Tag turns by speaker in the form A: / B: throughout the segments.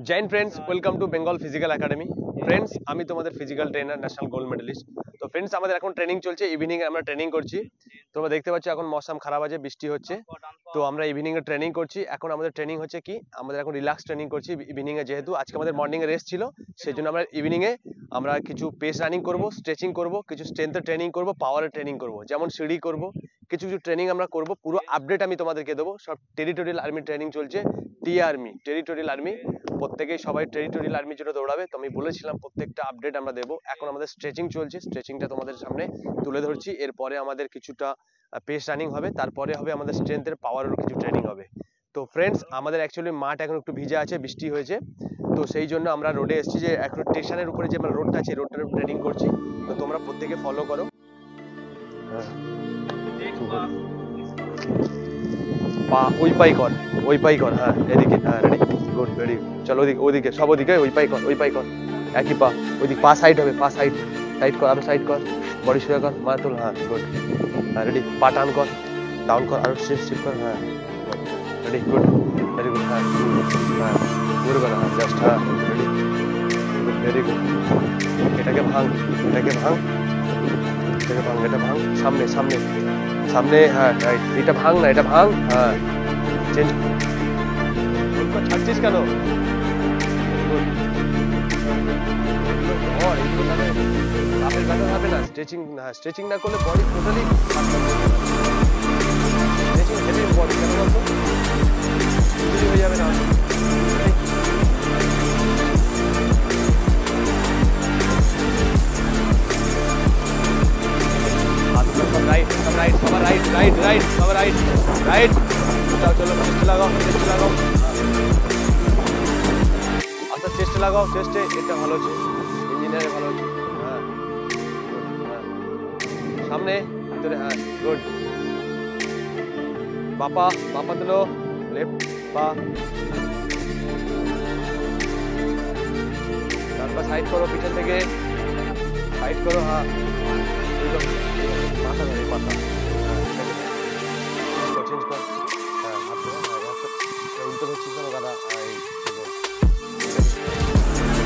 A: Join friends, welcome to Bengal physical academy. Friends, আমি তোমাদের physical trainer, national gold medalist. তো friends, আমাদের এখন ট্রেনিং চলছে, ইভিনিং এ আমরা ট্রেনিং করছি। তোমরা দেখতে পাচ্ছ এখন মৌসুম খারাপ আছে, বৃষ্টি হচ্ছে, তো আমরা ইভিনিং এ ট্রেনিং করছি। এখন আমাদের ট্রেনিং হচ্ছে কি, আমাদের এখন রিল্যাক্স ট্রেনিং করছি ইভিনিং এ, যেহেতু আজকে আমাদের মর্নিং এ রেস্ট ছিল, সেই জন্য আমরা ইভিনিং এ আমরা কিছু পেস রানিং করব, স্ট্রেচিং করব, কিছু স্ট্রেংথের ট্রেনিং করব, পাওয়ারের ট্রেনিং করব, যেমন সিঁড়ি করব, কিছু কিছু ট্রেনিং আমরা করব। পুরো আপডেট আমি তোমাদেরকে দেবো। সব টেরিটোরিয়াল আর্মি ট্রেনিং চলছে, টি আর্মি, টেরিটোরিয়াল আর্মি। প্রত্যেকেই সবাই টেরিটোরিয়াল আর্মির জন্য দৌড়াবে, তো আমি বলেছিলাম প্রত্যেকটা আপডেট আমরা দেবো। এখন আমাদের স্ট্রেচিং চলছে, স্ট্রেচিংটা তোমাদের সামনে তুলে ধরছি। এরপরে আমাদের কিছুটা পেস রানিং হবে, তারপরে হবে আমাদের স্ট্রেংথের পাওয়ারেরও কিছু ট্রেনিং হবে। তো ফ্রেন্ডস, আমাদের অ্যাকচুয়ালি মাঠ এখন একটু ভিজে আছে, বৃষ্টি হয়েছে, তো সেই জন্য আমরা রোডে এসেছি, যে এখন স্টেশনের উপরে যে আমরা রোডটা আছে, রোডটার ট্রেনিং করছি। তো তোমরা প্রত্যেকে ফলো করো। পা ওই পাই কর, ওই পাই কর, হ্যাঁ এদিকে, হ্যাঁ রেডি, গুড, রেডি। চলো ওদিকে, ওদিকে সব ওদিকে, ওই পাই কর, ওই পাই কর, একই পা, ওইদিকে পা সাইড হবে, পা সাইড, সাইড কর, আরো সাইড কর, বডি সোজা কর, মাথা তোল, হ্যাঁ গুড, হ্যাঁ রেডি। পা টান কর, ডাউন কর, আরো স্ট্রেপ কর, হ্যাঁ রেডি, গুড, ভেরি গুড, হ্যাঁ হ্যাঁ ঘুরবে না, হ্যাঁ জাস্ট, হ্যাঁ রেডি, গুড, ভেরি গুড। এটাকে ভাঙ, এটাকে ভাঙ, এটাকে ভাঙ, এটা ভাঙ, সামনে সামনে সামনে, হ্যাঁ রাইট, এটা ভাঙ না, এটা ভাঙ, হ্যাঁ চেঞ্জ। ছাড়ছিস কেন? বাপের ব্যথা হবে না, স্ট্রেচিং, হ্যাঁ স্ট্রেচিং না করলে body totally stretching heavy body, কেন বলতো ইঞ্জুরি হয়ে যাবে না। রাইট, রাইট, সবার রাইট, রাইট, রাইট, সবার রাইট, রাইট। চলো চেস্টে লাগাও, চেস্টে লাগাও, আচ্ছা চেস্টে লাগাও, চেস্টে, এটা ভালো হচ্ছে, ইঞ্জিনিয়ারে ভালো হচ্ছে, হ্যাঁ হ্যাঁ সামনে ভিতরে, হ্যাঁ গুড। বাপা, বাপা দিলো, লেফট পা, ডান পা সাইড করো, পিছন থেকে সাইড করো, হ্যাঁ মাথা ধরে, মাথা, চেঞ্জ কর, হ্যাঁ হাত ধরো, হ্যাঁ হাত উল্টো ধরছিস কেন গাদা,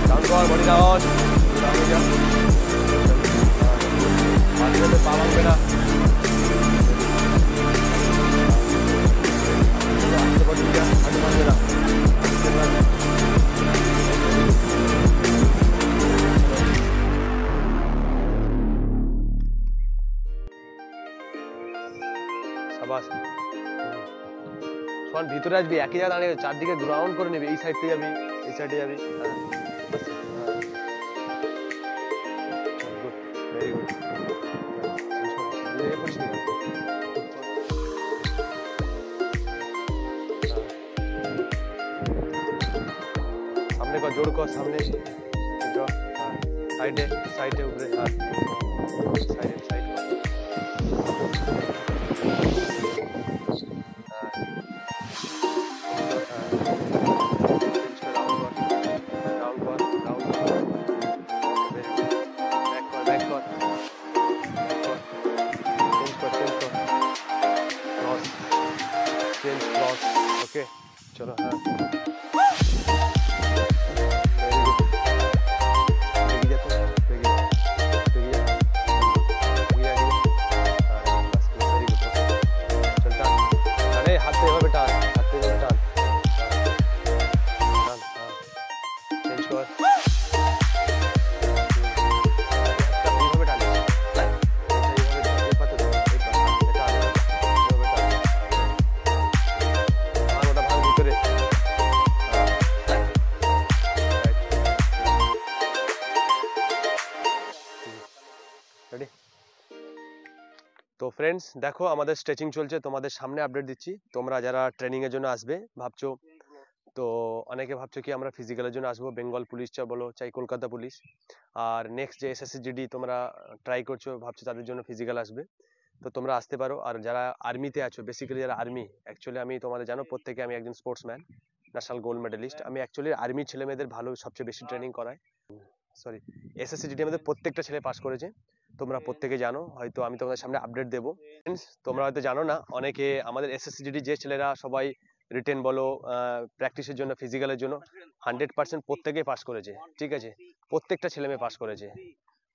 A: ডাউন কর, বডি ডাউন, ডাউন হয়ে যা, মাটি ধরলে পা ভাঙবে না, আস্তে বডি যা, হাঁটু ভাঙবে না, সাবাস। শোন, ভিতরে আসবি, একই জায়গায় দাঁড়িয়ে চারদিকে গ্রাউন্ড করে নিবি, এই সাইড থেকে যাবি, এই সাইডে যাবি, হ্যাঁ গুড, ভেরি গুড। সামনে কর, জোর কর, সামনে সাইডে, সাইডে উপরে, হ্যাঁ সাইডে, সাইড কর, ওকে চলো, হ্যাঁ হাতে এভাবে টান, হাতে এভাবে টান, টান, হ্যাঁ চেঞ্জ কর, এইভাবে টান, এইভাবে এই পাতে ধর, এই পা, এটা আনে, এইভাবে টান, ভাঙ, ওটা ভাঙ ভিতরে, রেডি। তো ফ্রেন্ডস দেখো, আমাদের স্ট্রেচিং চলছে, তোমাদের সামনে আপডেট দিচ্ছি। তোমরা যারা ট্রেনিং এর জন্য আসবে ভাবছো, তো অনেকে ভাবছো কি আমরা ফিজিক্যালের জন্য আসবো, বেঙ্গল পুলিশ চা বলো, চাই কলকাতা পুলিশ, আর নেক্সট যে এসএসসি জিডি তোমরা ট্রাই করছো, ভাবছো তাদের জন্য ফিজিক্যাল আসবে, তো তোমরা আসতে পারো। আর যারা আর্মিতে আছো, বেসিক্যালি যারা আর্মি, অ্যাকচুয়ালি আমি তোমাদের জানো প্রত্যেকে আমি একজন স্পোর্টসম্যান, ন্যাশনাল গোল্ড মেডেলিস্ট। আমি অ্যাকচুয়ালি আর্মি ছেলে মেয়েদের ভালো সবচেয়ে বেশি ট্রেনিং করাই। সরি, এসএসসি জিডি আমাদের প্রত্যেকটা ছেলে পাস করেছে, তোমরা প্রত্যেকে জানো, হয়তো আমি তোমাদের সামনে আপডেট দেবো। তোমরা হয়তো জানো না, অনেকে আমাদের এসএসসি জিডি যে ছেলেরা সবাই রিটেন বলো, প্র্যাকটিসের জন্য, ফিজিক্যালের জন্য 100% প্রত্যেকেই পাস করেছে, ঠিক আছে, প্রত্যেকটা ছেলে মেয়ে পাস করেছে।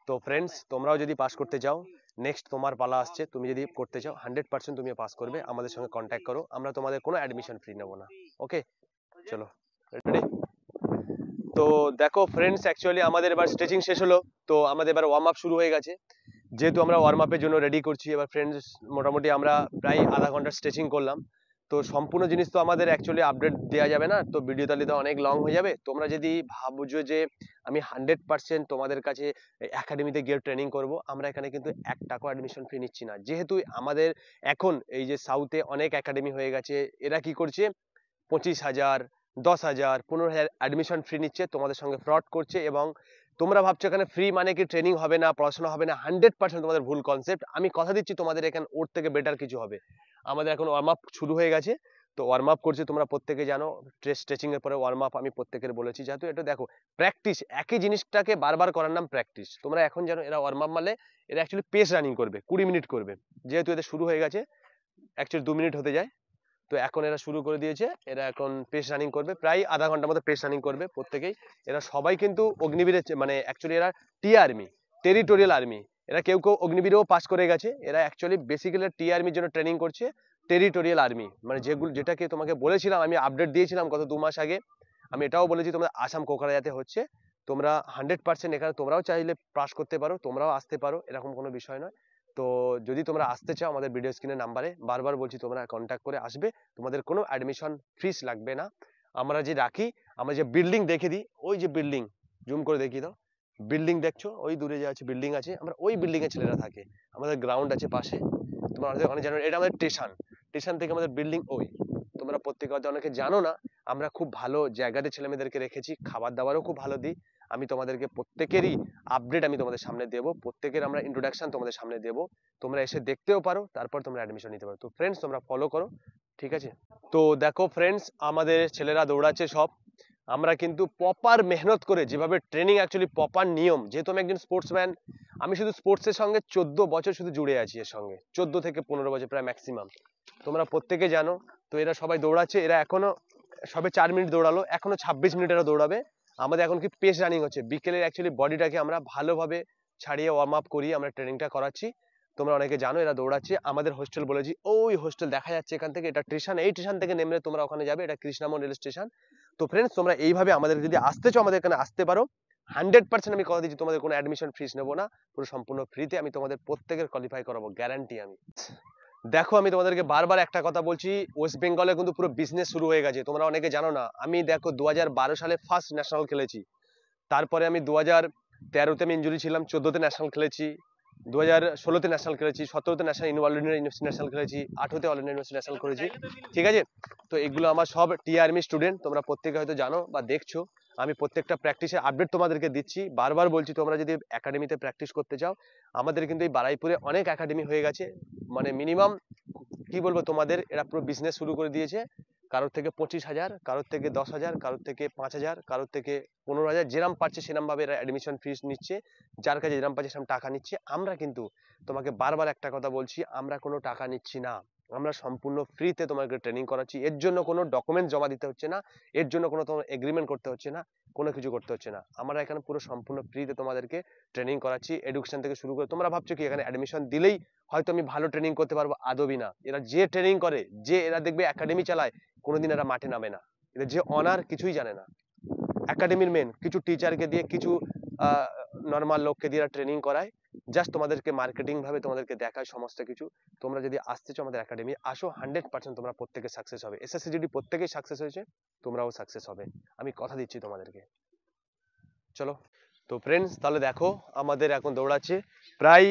A: তো ফ্রেন্ডস, তোমরাও যদি পাস করতে চাও, নেক্সট তোমার পালা আসছে, তুমি যদি করতে চাও 100% তুমি পাস করবে, আমাদের সঙ্গে কন্ট্যাক্ট করো, আমরা তোমাদের কোনো অ্যাডমিশন ফ্রি নেবো না। ওকে, চলো রেডি। তো দেখো ফ্রেন্ডস, অ্যাকচুয়ালি আমাদের এবার স্ট্রেচিং শেষ হলো, তো আমাদের এবার ওয়ার্ম আপ শুরু হয়ে গেছে। যেহেতু আমরা ওয়ার্ম আপের জন্য রেডি করছি, এবার ফ্রেন্ডস মোটামুটি আমরা প্রায় আধা ঘন্টা স্ট্রেচিং করলাম। তো সম্পূর্ণ জিনিস তো আমাদের অ্যাকচুয়ালি আপডেট দেওয়া যাবে না, তো ভিডিও তাহলে তো অনেক লং হয়ে যাবে। তোমরা যদি ভাবছো যে আমি 100% তোমাদের কাছে একাডেমিতে গিয়ে ট্রেনিং করব, আমরা এখানে কিন্তু 1 টাকা অ্যাডমিশন ফি নিচ্ছি না। যেহেতু আমাদের এখন এই যে সাউথে অনেক একাডেমি হয়ে গেছে, এরা কি করছে 25,000, 10,000, 15,000 অ্যাডমিশন ফ্রি নিচ্ছে, তোমাদের সঙ্গে ফ্রড করছে। এবং তোমরা ভাবছো এখানে ফ্রি মানে কি ট্রেনিং হবে না, পড়াশোনা হবে না, 100% তোমাদের ভুল কনসেপ্ট। আমি কথা দিচ্ছি তোমাদের এখানে ওর থেকে বেটার কিছু হবে। আমাদের এখন ওয়ার্ম আপ শুরু হয়ে গেছে, তো ওয়ার্ম আপ করছি, তোমরা প্রত্যেকে জানো। স্ট্রেচিং এর পরে ওয়ার্ম আপ আমি প্রত্যেকের বলেছি, যেহেতু এটা দেখো প্র্যাকটিস, একই জিনিসটাকে বারবার করার নাম প্র্যাকটিস। তোমরা এখন জানো এরা ওয়ার্ম আপ মানে এরা অ্যাকচুয়ালি পেস রানিং করবে, 20 মিনিট করবে। যেহেতু এদের শুরু হয়ে গেছে, অ্যাকচুয়ালি 2 মিনিট হতে যায়, তো এখন এরা শুরু করে দিয়েছে, এরা এখন পেস রানিং করবে, প্রায় আধা ঘন্টার মতো পেস রানিং করবে প্রত্যেকেই। এরা সবাই কিন্তু অগ্নিবীরের মানে অ্যাকচুয়ালি এরা টি আর্মি, টেরিটোরিয়াল আর্মি, এরা কেউ কেউ অগ্নিবীরেও পাস করে গেছে। এরা অ্যাকচুয়ালি বেসিক্যালি টি আর্মির জন্য ট্রেনিং করছে, টেরিটোরিয়াল আর্মি মানে যেগুলো, যেটাকে তোমাকে বলেছিলাম আমি, আপডেট দিয়েছিলাম গত 2 মাস আগে। আমি এটাও বলেছি তোমরা আসাম কোকরাঝাতে হচ্ছে, তোমরা 100% এখানে তোমরাও চাইলে পাস করতে পারো, তোমরাও আসতে পারো, এরকম কোনো বিষয় নয়। তো যদি তোমরা আসতে চাও, আমাদের ভিডিও স্ক্রিনের নাম্বারে বারবার বলছি তোমরা কন্ট্যাক্ট করে আসবে, তোমাদের কোনো অ্যাডমিশন ফিস লাগবে না। আমরা যে রাখি, আমরা যে বিল্ডিং দেখে দিই, ওই যে বিল্ডিং, জুম করে দেখিয়ে দাও, বিল্ডিং দেখছো ওই দূরে যে আছে বিল্ডিং আছে, আমরা ওই বিল্ডিং এ ছেলেরা থাকে, আমাদের গ্রাউন্ড আছে পাশে, তোমরা অনেক জানো, এটা আমাদের স্টেশন, স্টেশন থেকে আমাদের বিল্ডিং ওই। তোমরা প্রত্যেকে হয়তো অনেকে জানো না, আমরা খুব ভালো জায়গাতে ছেলে মেয়েদেরকে রেখেছি, খাবার দাবারও খুব ভালো দিই। আমি তোমাদেরকে প্রত্যেকেরই আপডেট আমি তোমাদের সামনে দেবো, প্রত্যেকের আমরা ইন্ট্রোডাকশন তোমাদের সামনে দেবো, তোমরা এসে দেখতেও পারো, তারপর তোমরা অ্যাডমিশন নিতে পারো। তো ফ্রেন্ডস, তোমরা ফলো করো, ঠিক আছে। তো দেখো ফ্রেন্ডস, আমাদের ছেলেরা দৌড়াচ্ছে সব, আমরা কিন্তু প্রপার মেহনত করে, যেভাবে ট্রেনিং অ্যাকচুয়ালি প্রপার নিয়ম, যেহেতু আমি একজন স্পোর্টসম্যান, আমি শুধু স্পোর্টসের সঙ্গে 14 বছর শুধু জুড়ে আছি, এর সঙ্গে 14 থেকে 15 বছর প্রায় ম্যাক্সিমাম, তোমরা প্রত্যেকে জানো। তো এরা সবাই দৌড়াচ্ছে, এরা এখনো সবে 4 মিনিট দৌড়ালো, এখনো 26 মিনিট এরা দৌড়াবে। আমাদের এখন কি পেস রানিং হচ্ছে, বিকেলের অ্যাকচুয়ালি বডিটাকে আমরা ভালোভাবে ছাড়িয়ে ওয়ার্ম আপ করি, আমরা ট্রেনিংটা করাচ্ছি। তোমরা অনেকে জানো এরা দৌড়াচ্ছে, আমাদের হোস্টেল বলেছি, ওই হোস্টেল দেখা যাচ্ছে এখান থেকে, এটা স্টেশন, এই স্টেশন থেকে নেমে তোমরা ওখানে যাবে, এটা কৃষ্ণামন রেল স্টেশন। তো ফ্রেন্ডস, তোমরা এইভাবে আমাদের যদি আসতে চাও, আমাদের এখানে আসতে পারো, 100% আমি কথা দিচ্ছি তোমাদের কোনো অ্যাডমিশন ফিস নেবো না, পুরো সম্পূর্ণ ফ্রিতে আমি তোমাদের প্রত্যেকের কোয়ালিফাই করাবো, গ্যারান্টি আমি। দেখো আমি তোমাদেরকে বারবার একটা কথা বলছি, ওয়েস্ট বেঙ্গলে কিন্তু পুরো বিজনেস শুরু হয়ে গেছে, তোমরা অনেকে জানো না। আমি দেখো 2012 সালে ফার্স্ট ন্যাশনাল খেলেছি, তারপরে আমি 2013-তে আমি ইঞ্জুরি ছিলাম, 14-তে ন্যাশনাল খেলেছি, 2016-তে ন্যাশনাল খেলেছি, 17-তে ন্যাশনাল ইউনিভার্সিটি ন্যাশনাল খেলেছি, 18-তে অল ইন্ডিয়া ইউনিভার্সিটি ন্যাশনাল করেছি, ঠিক আছে। তো এগুলো আমার সব টি আর্মি স্টুডেন্ট, তোমরা প্রত্যেকে হয়তো জানো বা দেখছো। আমি প্রত্যেকটা প্র্যাকটিসের আপডেট তোমাদেরকে দিচ্ছি, বারবার বলছি তোমরা যদি একাডেমিতে প্র্যাকটিস করতে চাও, আমাদের কিন্তু এই বারাইপুরে অনেক একাডেমি হয়ে গেছে, মানে মিনিমাম কি বলবো তোমাদের, এরা পুরো বিজনেস শুরু করে দিয়েছে। কারোর থেকে 25,000, কারোর থেকে 10,000, কারোর থেকে 5,000, কারোর থেকে 15,000, যেরাম পাচ্ছে সেরাম ভাবে এরা অ্যাডমিশন ফিস নিচ্ছে, যার কাছে যেরাম পাচ্ছে সেরাম টাকা নিচ্ছে। আমরা কিন্তু তোমাকে বারবার একটা কথা বলছি, আমরা কোনো টাকা নিচ্ছি না, আমরা সম্পূর্ণ ফ্রিতে তোমাকে ট্রেনিং করাচ্ছি, এর জন্য কোনো ডকুমেন্ট জমা দিতে হচ্ছে না, এর জন্য কোনো তোমার এগ্রিমেন্ট করতে হচ্ছে না, কোনো কিছু করতে হচ্ছে না। আমরা এখানে পুরো সম্পূর্ণ ফ্রিতে তোমাদেরকে ট্রেনিং করাচ্ছি, এডুকেশন থেকে শুরু করে। তোমরা ভাবছো কি এখানে অ্যাডমিশন দিলেই হয়তো আমি ভালো ট্রেনিং করতে পারবো, আদবই না। এরা যে ট্রেনিং করে, যে এরা দেখবে একাডেমি চালায়, কোনোদিন এরা মাঠে নামে না, এরা যে অনার কিছুই জানে না। একাডেমির মেন কিছু টিচারকে দিয়ে, কিছু নর্মাল লোককে দিয়ে এরা ট্রেনিং করায়, জাস্ট তোমাদেরকে মার্কেটিং ভাবে তোমাদেরকে দেখায় সমস্ত কিছু। তোমরা যদি আসতে চাও আমাদের একাডেমি, আসো, 100% তোমরা প্রত্যেকে সাকসেস হবে। এসএসসি যদি প্রত্যেকেই সাকসেস হয়েছে, তোমরাও সাকসেস হবে, আমি কথা দিচ্ছি তোমাদেরকে। চলো, তো ফ্রেন্ডস তাহলে দেখো আমাদের এখন দৌড়াচ্ছে প্রায়,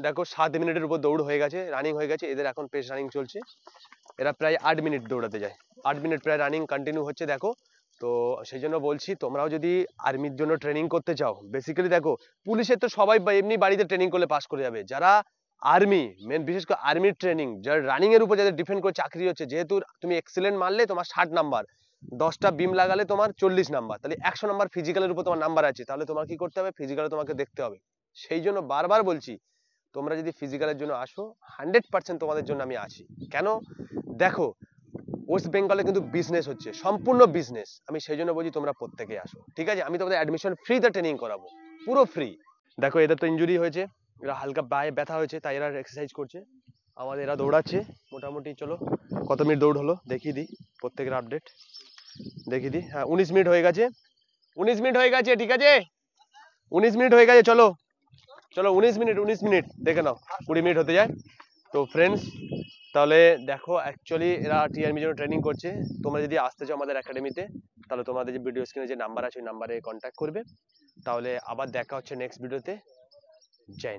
A: দেখো 7 মিনিটের উপর দৌড় হয়ে গেছে, রানিং হয়ে গেছে, এদের এখন পেস রানিং চলছে, এরা প্রায় 8 মিনিট দৌড়াতে যায়, 8 মিনিট প্রায় রানিং কন্টিনিউ হচ্ছে দেখো। তো সেই জন্য বলছি তোমরাও যদি আর্মির জন্য ট্রেনিং করতে চাও, বেসিক্যালি দেখো পুলিশের তো সবাই এমনি বাড়িতে ট্রেনিং করলে পাস করে যাবে, যারা আর্মি মেন, বিশেষ করে আর্মির ট্রেনিং, যারা রানিং এর উপর যাদের ডিপেন্ড করে চাকরি হচ্ছে, যেহেতু তুমি এক্সেলেন্ট মারলে তোমার 60 নাম্বার, 10টা বিম লাগালে তোমার 40 নাম্বার, তাহলে 100 নাম্বার ফিজিক্যালের উপর তোমার নাম্বার আছে, তাহলে তোমার কি করতে হবে, ফিজিক্যালে তোমাকে দেখতে হবে। সেই জন্য বারবার বলছি, তোমরা যদি ফিজিক্যালের জন্য আসো, 100% তোমাদের জন্য আমি আছি। কেন, দেখো ওয়েস্ট বেঙ্গলে কিন্তু বিজনেস হচ্ছে, সম্পূর্ণ বিজনেস। আমি সেই জন্য বলছি তোমরা প্রত্যেকে আসো, ঠিক আছে? আমি তোমাদের অ্যাডমিশন ফ্রিতে ট্রেনিং করাবো, পুরো ফ্রি। দেখো এদের তো ইনজুরি হয়েছে, এরা হালকা পায়ে ব্যথা হয়েছে, তাই এরা এক্সারসাইজ করছে। আমাদের এরা দৌড়াচ্ছে মোটামুটি। চলো কত মিনিট দৌড় হলো দেখিয়ে দিই, প্রত্যেকের আপডেট দেখিয়ে দিই। হ্যাঁ 19 মিনিট হয়ে গেছে, 19 মিনিট হয়ে গেছে, ঠিক আছে 19 মিনিট হয়ে গেছে। চলো চলো 19 মিনিট দেখে নাও, 20 মিনিট হতে যায়। তো ফ্রেন্ডস তাহলে দেখো অ্যাকচুয়ালি এরা টিআরএম জন্য ট্রেনিং করছে। তোমরা যদি আসতে চাও আমাদের একাডেমিতে, তাহলে তোমাদের যে ভিডিও স্ক্রিনে যে নাম্বার আছে ওই নাম্বারে কন্ট্যাক্ট করবে। তাহলে আবার দেখা হচ্ছে নেক্সট ভিডিওতে। জয় হিন্দ।